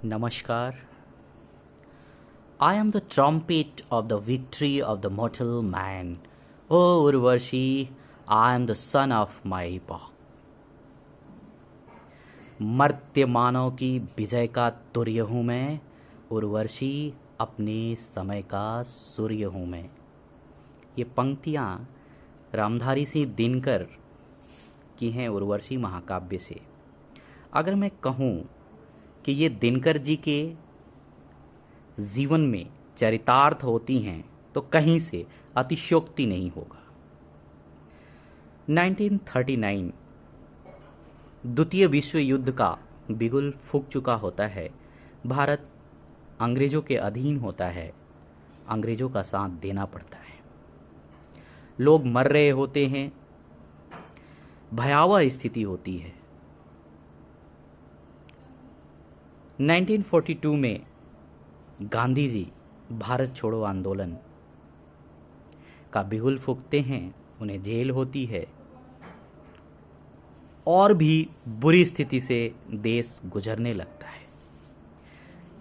Namaskar. I am the trumpet of the victory of the mortal man. O Urvashi, I am the son of my epoch. मर्त्य मानव की विजय का तुर्य हूँ मैं, उर्वशी अपने समय का सूर्य हूँ मैं। ये पंक्तियाँ रामधारी सिंह दिनकर की हैं उर्वशी महाकाव्य से। अगर मैं कहूँ कि ये दिनकर जी के जीवन में चरितार्थ होती हैं तो कहीं से अतिशयोक्ति नहीं होगा। 1939 द्वितीय विश्व युद्ध का बिगुल फूंक चुका होता है। भारत अंग्रेजों के अधीन होता है, अंग्रेजों का साथ देना पड़ता है। लोग मर रहे होते हैं, भयावह स्थिति होती है। 1942 में गांधी जी भारत छोड़ो आंदोलन का बिगुल फूंकते हैं, उन्हें जेल होती है और भी बुरी स्थिति से देश गुजरने लगता है।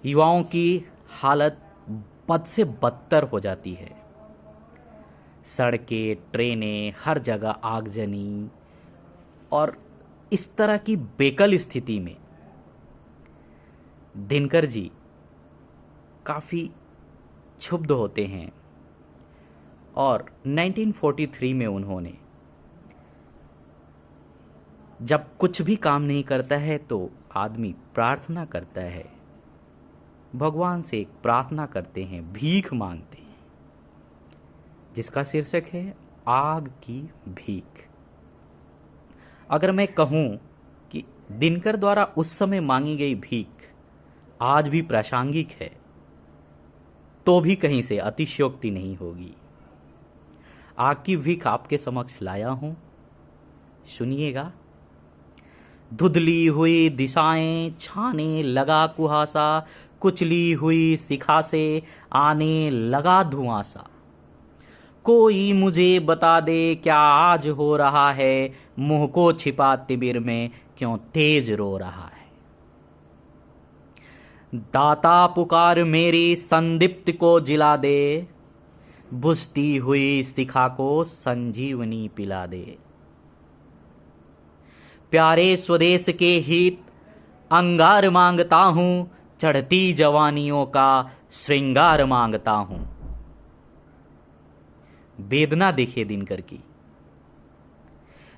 युवाओं की हालत बद से बदतर हो जाती है। सड़कें, ट्रेनें, हर जगह आगजनी और इस तरह की बेकल स्थिति में दिनकर जी काफ़ी क्षुब्ध होते हैं और 1943 में उन्होंने जब कुछ भी काम नहीं करता है तो आदमी प्रार्थना करता है, भगवान से एक प्रार्थना करते हैं, भीख मांगते हैं, जिसका शीर्षक है आग की भीख। अगर मैं कहूँ कि दिनकर द्वारा उस समय मांगी गई भीख आज भी प्रासंगिक है तो भी कहीं से अतिशयोक्ति नहीं होगी। आग की भीख आपके समक्ष लाया हूं, सुनिएगा। धुंधली हुई दिशाएं छाने लगा कुहासा, कुचली हुई शिखा से आने लगा धुआंसा। कोई मुझे बता दे क्या आज हो रहा है, मुंह को छिपा तिबिर में क्यों तेज रो रहा है। दाता पुकार मेरी संदीप्त को जिला दे, बुझती हुई शिखा को संजीवनी पिला दे। प्यारे स्वदेश के हित अंगार मांगता हूं, चढ़ती जवानियों का श्रृंगार मांगता हूं। वेदना देखिए दिनकर की।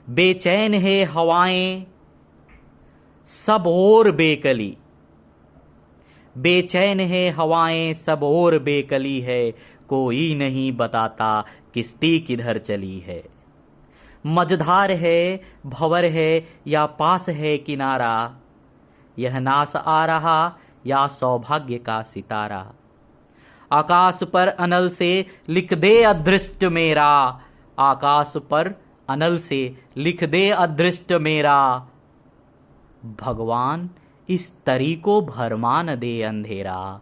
बेचैन है हवाएं सब ओर बेकली, बेचैन है हवाएं सब ओर बेकली है, कोई नहीं बताता किश्ती किधर चली है। मझधार है, भंवर है या पास है किनारा, यह नास आ रहा या सौभाग्य का सितारा। आकाश पर अनल से लिख दे अदृष्ट मेरा, आकाश पर अनल से लिख दे अदृष्ट मेरा। भगवान इस तरी को भरमान दे अंधेरा।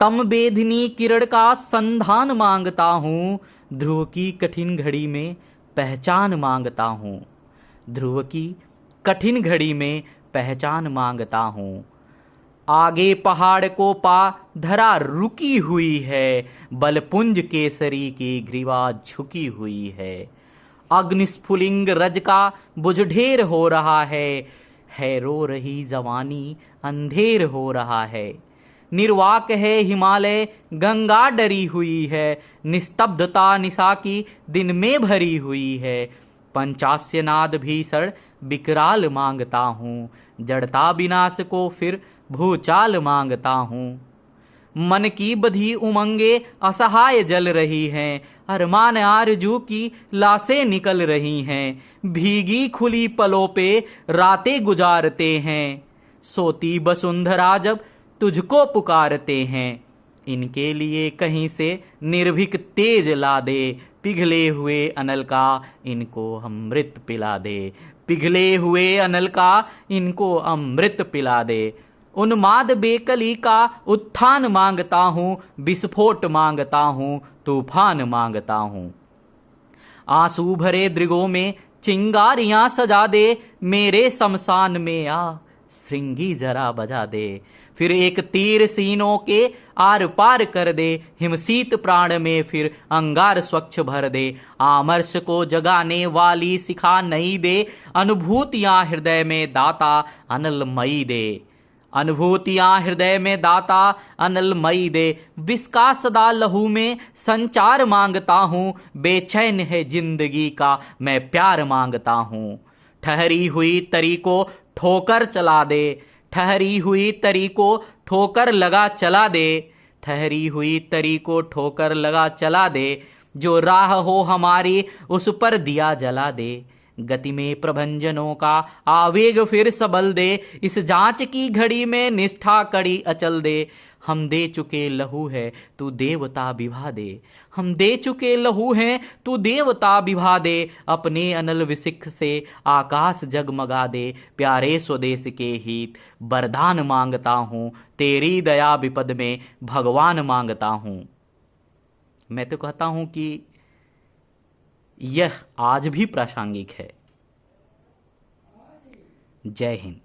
तम बेधनी किरण का संधान मांगता हूँ, ध्रुव की कठिन घड़ी में पहचान मांगता हूँ। ध्रुव की कठिन घड़ी में पहचान मांगता हूँ। आगे पहाड़ को पा धरा रुकी हुई है, बलपुंज केसरी की ग्रीवा झुकी हुई है। अग्निस्फुलिंग रज का बुझ ढेर हो रहा है रो रही जवानी अंधेर हो रहा है। निर्वाक है हिमालय गंगा डरी हुई है, निस्तब्धता निशा की दिन में भरी हुई है। पंचास्य नाद भीषण विकराल मांगता हूँ, जड़ता विनाश को फिर भूचाल मांगता हूँ। मन की बधी उमंगे असहाय जल रही हैं, अरमान आरजू की लाशें निकल रही हैं। भीगी खुली पलों पे रातें गुजारते हैं, सोती वसुंधरा जब तुझको पुकारते हैं। इनके लिए कहीं से निर्भीक तेज ला दे, पिघले हुए अनल का इनको अमृत पिला दे। पिघले हुए अनल का इनको अमृत पिला दे। उन्माद बेकली का उत्थान मांगता हूँ, विस्फोट मांगता हूँ, तूफान मांगता हूँ। आंसू भरे दृगों में चिंगारियां सजा दे, मेरे शमशान में आ श्रृंगी जरा बजा दे। फिर एक तीर सीनों के आर पार कर दे, हिमशीत प्राण में फिर अंगार स्वच्छ भर दे। आमर्ष को जगाने वाली सिखा नई दे, अनुभूतियां हृदय में दाता अनलमयी दे। अनुभूतियां हृदय में दाता अनलमयी दे। विष का सदा लहू में संचार मांगता हूँ, बेचैन है जिंदगी का मैं प्यार मांगता हूँ। ठहरी हुई तरी को ठोकर चला दे, ठहरी हुई तरी को ठोकर लगा चला दे। ठहरी हुई तरी को ठोकर लगा चला दे, जो राह हो हमारी उस पर दिया जला दे। गति में प्रभंजनों का आवेग फिर सबल दे, इस जांच की घड़ी में निष्ठा कड़ी अचल दे। हम दे चुके लहू है तू देवता विभा दे, हम दे चुके लहू हैं तू देवता विभा दे। अपने अनल विसिख से आकाश जगमगा दे, प्यारे स्वदेश के हित वरदान मांगता हूँ। तेरी दया विपद में भगवान मांगता हूँ। मैं तो कहता हूँ कि यह आज भी प्रासंगिक है। जय हिंद।